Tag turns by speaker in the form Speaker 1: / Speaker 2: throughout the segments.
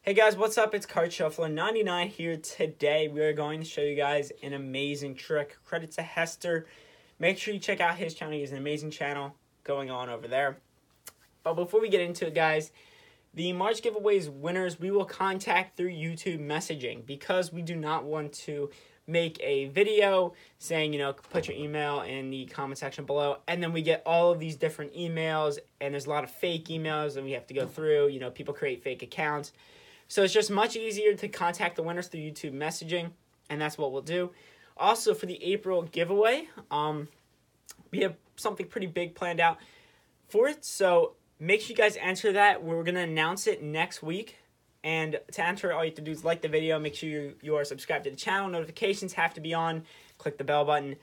Speaker 1: Hey guys, what's up? It's Card Shuffler 99 here today. We are going to show you guys an amazing trick. Credit to Hester. Make sure you check out his channel. He has an amazing channel going on over there. But before we get into it, guys, the March giveaways winners we will contact through YouTube messaging because we do not want to make a video saying, put your email in the comment section below, and then we get all of these different emails, and there's a lot of fake emails, and we have to go through, people create fake accounts. So it's just much easier to contact the winners through YouTube messaging, and that's what we'll do. Also, for the April giveaway, we have something pretty big planned out for it, so make sure you guys enter that. We're going to announce it next week, and to enter, all you have to do is like the video, make sure you are subscribed to the channel, notifications have to be on, click the bell button,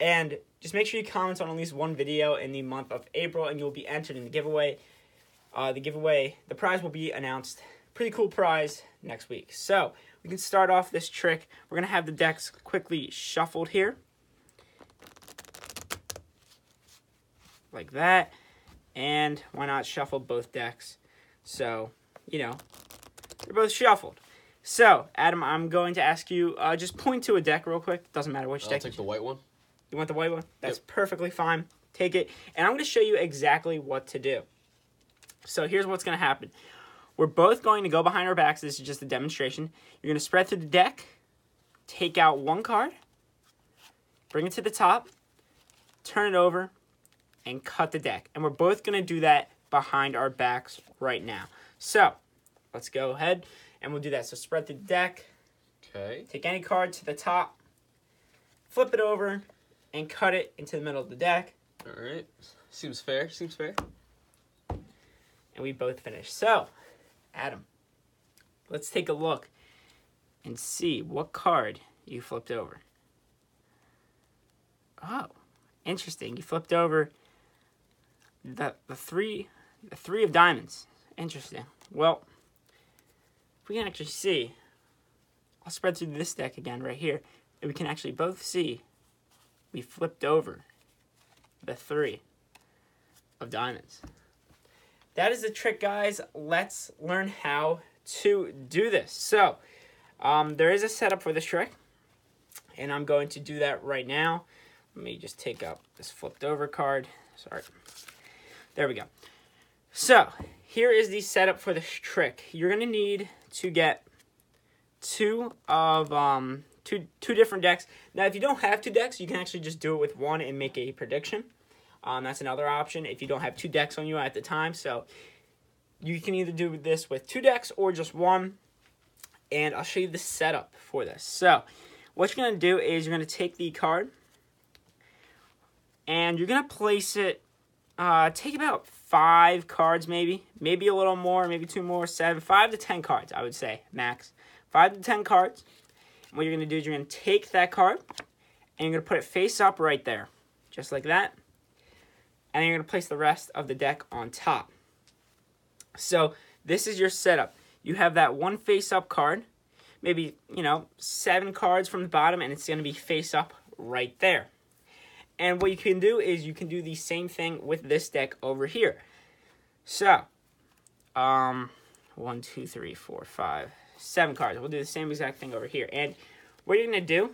Speaker 1: and just make sure you comment on at least one video in the month of April, and you'll be entered in the giveaway. The prize will be announced. Pretty cool prize next week. So we can start off this trick. We're going to have the decks quickly shuffled here. Like that. And why not shuffle both decks? So, they're both shuffled. So, Adam, I'm going to ask you, just point to a deck real quick. Doesn't matter which deck.
Speaker 2: I'll take the white one.
Speaker 1: You want the white one? That's
Speaker 2: Yep.
Speaker 1: perfectly fine. Take it. And I'm going to show you exactly what to do. So here's what's going to happen. We're both going to go behind our backs. This is just a demonstration. You're going to spread through the deck, take out one card, bring it to the top, turn it over, and cut the deck. And we're both going to do that behind our backs right now. So let's go ahead and we'll do that. So spread through the deck.
Speaker 2: Okay.
Speaker 1: Take any card to the top, flip it over, and cut it into the middle of the deck.
Speaker 2: All right. Seems fair. Seems fair.
Speaker 1: And we both finish. So, Adam, let's take a look and see what card you flipped over. Oh, interesting. You flipped over the three of diamonds. Interesting. Well, if we can actually see, I'll spread through this deck again right here, and we can actually both see we flipped over the 3 of diamonds. That is the trick, guys. Let's learn how to do this. So, there is a setup for this trick, and I'm going to do that right now. Let me just take out this flipped over card. Sorry. There we go. So, here is the setup for this trick. You're going to need to get two different decks. Now, if you don't have 2 decks, you can actually just do it with one and make a prediction. That's another option if you don't have 2 decks on you at the time. So you can either do this with 2 decks or just one. And I'll show you the setup for this. So what you're going to do is you're going to take the card and you're going to place it, take about 5 cards maybe a little more, maybe 2 more, 7, 5 to 10 cards, I would say, max. 5 to 10 cards. And what you're going to do is you're going to take that card and you're going to put it face up right there, just like that. And then you're going to place the rest of the deck on top. So this is your setup. You have that one face-up card, maybe, 7 cards from the bottom, and it's going to be face-up right there. And what you can do is you can do the same thing with this deck over here. So, 1, 2, 3, 4, 5, 7 cards. We'll do the same exact thing over here. And what you're going to do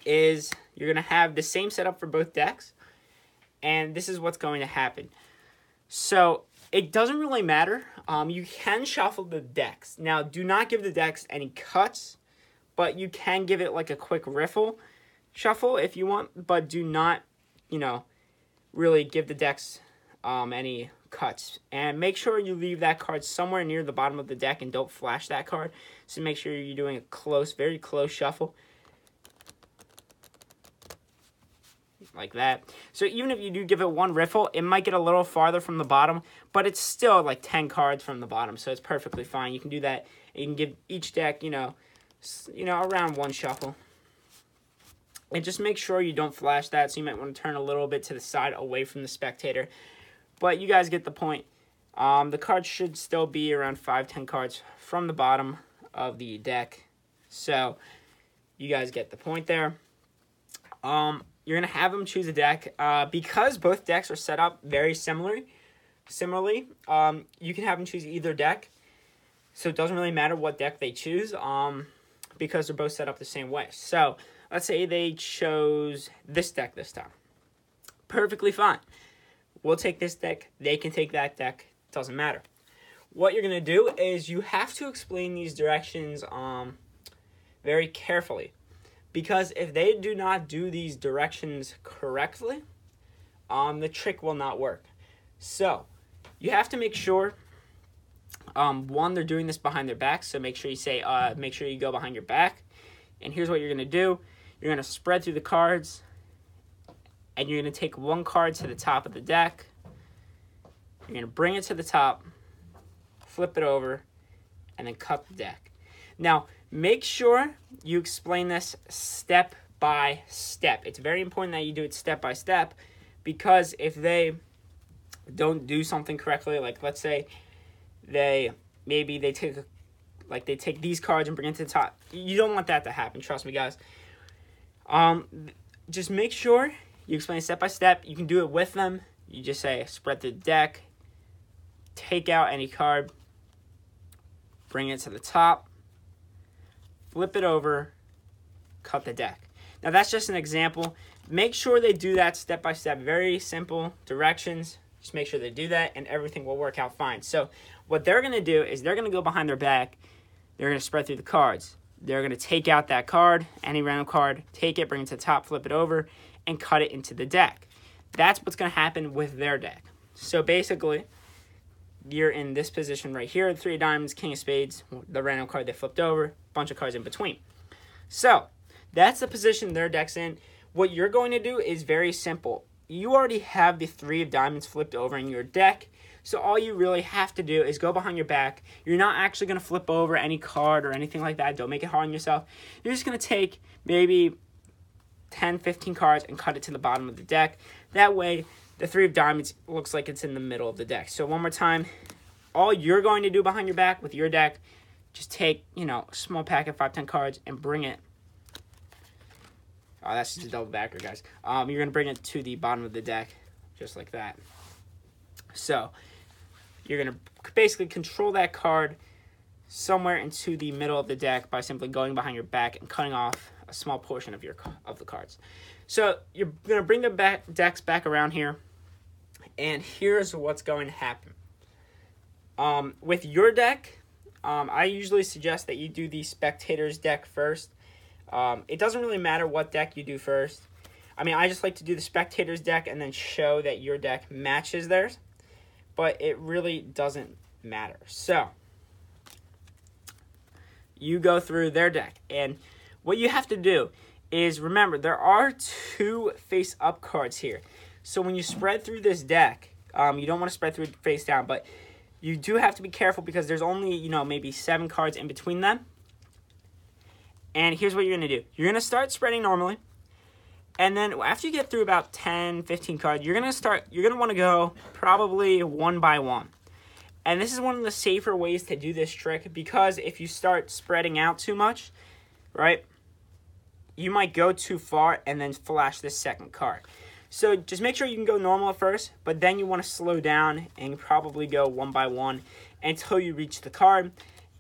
Speaker 1: is you're going to have the same setup for both decks. And this is what's going to happen. So, it doesn't really matter. You can shuffle the decks. Now, do not give the decks any cuts, but you can give it like a quick riffle shuffle if you want. But do not, really give the decks any cuts. And make sure you leave that card somewhere near the bottom of the deck and don't flash that card. So, make sure you're doing a very close shuffle. Like that. So even if you do give it one riffle, it might get a little farther from the bottom, but it's still like 10 cards from the bottom, so it's perfectly fine. You can do that. You can give each deck, around one shuffle. And just make sure you don't flash that, so you might want to turn a little bit to the side away from the spectator. But you guys get the point. The cards should still be around 5-10 cards from the bottom of the deck. So you guys get the point there. You're going to have them choose a deck. Because both decks are set up very similarly, you can have them choose either deck. So it doesn't really matter what deck they choose, because they're both set up the same way. So let's say they chose this deck this time. Perfectly fine. We'll take this deck. They can take that deck. Doesn't matter. What you're going to do is you have to explain these directions very carefully. Because if they do not do these directions correctly, the trick will not work. So you have to make sure, one, they're doing this behind their back. So make sure you say, make sure you go behind your back. And here's what you're going to do. You're going to spread through the cards. And you're going to take one card to the top of the deck. You're going to bring it to the top. Flip it over. And then cut the deck. Now, make sure you explain this step by step. It's very important that you do it step by step. Because if they don't do something correctly, like let's say they take these cards and bring it to the top. You don't want that to happen. Trust me, guys. Just make sure you explain step by step. You can do it with them. You just say spread the deck, take out any card, bring it to the top, flip it over, cut the deck. Now that's just an example. Make sure they do that step by step. Very simple directions. Just make sure they do that and everything will work out fine. So what they're going to do is they're going to go behind their back. They're going to spread through the cards. They're going to take out that card, any random card, take it, bring it to the top, flip it over, and cut it into the deck. That's what's going to happen with their deck. So basically, you're in this position right here, 3 of diamonds, king of spades, the random card they flipped over, bunch of cards in between. So that's the position their deck's in. What you're going to do is very simple. You already have the 3 of diamonds flipped over in your deck. So all you really have to do is go behind your back. You're not actually going to flip over any card or anything like that. Don't make it hard on yourself. You're just going to take maybe 10, 15 cards and cut it to the bottom of the deck. That way, the 3 of diamonds looks like it's in the middle of the deck. So one more time, all you're going to do behind your back with your deck, just take, a small pack of 5, 10 cards and bring it. Oh, that's just a double backer, guys. You're going to bring it to the bottom of the deck, just like that. So you're going to basically control that card somewhere into the middle of the deck by simply going behind your back and cutting off a small portion of the cards. So you're going to bring the decks back around here, and here's what's going to happen. With your deck, I usually suggest that you do the spectator's deck first. It doesn't really matter what deck you do first. I just like to do the spectator's deck and then show that your deck matches theirs. But it really doesn't matter. So, you go through their deck. And what you have to do is, remember, there are 2 face-up cards here. So, when you spread through this deck, you don't want to spread through it face down. But you do have to be careful because there's only, maybe 7 cards in between them. And here's what you're going to do. You're going to start spreading normally. And then after you get through about 10, 15 cards, you're going to want to go probably one by one. And this is one of the safer ways to do this trick because if you start spreading out too much, right, you might go too far and then flash this second card. So just make sure you can go normal at first, but then you want to slow down and probably go one by one until you reach the card.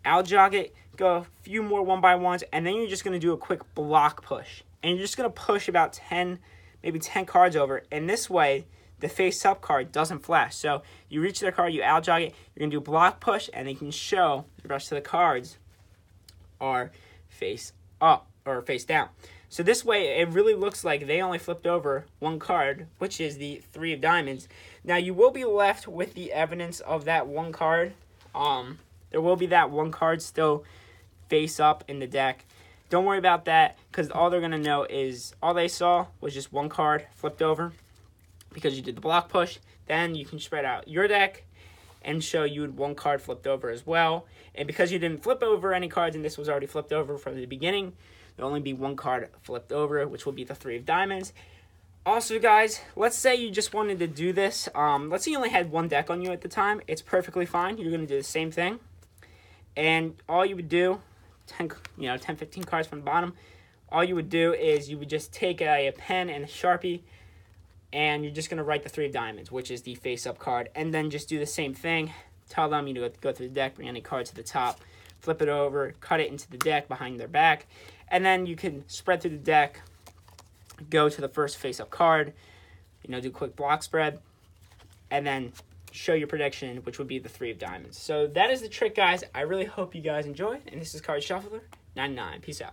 Speaker 1: I'll jog it, go a few more one by ones, and then you're just going to do a quick block push. And you're just going to push about 10, maybe 10 cards over. And this way, the face-up card doesn't flash. So you reach their card, you out-jog it, you're going to do a block push, and you can show the rest of the cards are face-up or face-down. So this way, it really looks like they only flipped over one card, which is the 3 of diamonds. Now, you will be left with the evidence of that one card. There will be that one card still face-up in the deck. Don't worry about that because all they're going to know is all they saw was just one card flipped over because you did the block push. Then you can spread out your deck and show you had one card flipped over as well. And because you didn't flip over any cards and this was already flipped over from the beginning, there'll only be one card flipped over, which will be the 3 of diamonds. Also, guys, let's say you just wanted to do this. Let's say you only had one deck on you at the time. It's perfectly fine. You're going to do the same thing. And all you would do, 10, 15 cards from the bottom. All you would do is you would just take a pen and a Sharpie, and you're just going to write the 3 of diamonds, which is the face-up card, and then just do the same thing. tell them you go through the deck, bring any card to the top, flip it over, cut it into the deck behind their back, and then you can spread through the deck, go to the first face-up card, do a quick block spread, and then show your prediction, which would be the 3 of diamonds. So that is the trick, guys. I really hope you guys enjoy, and this is Card Shuffler 99. Peace out.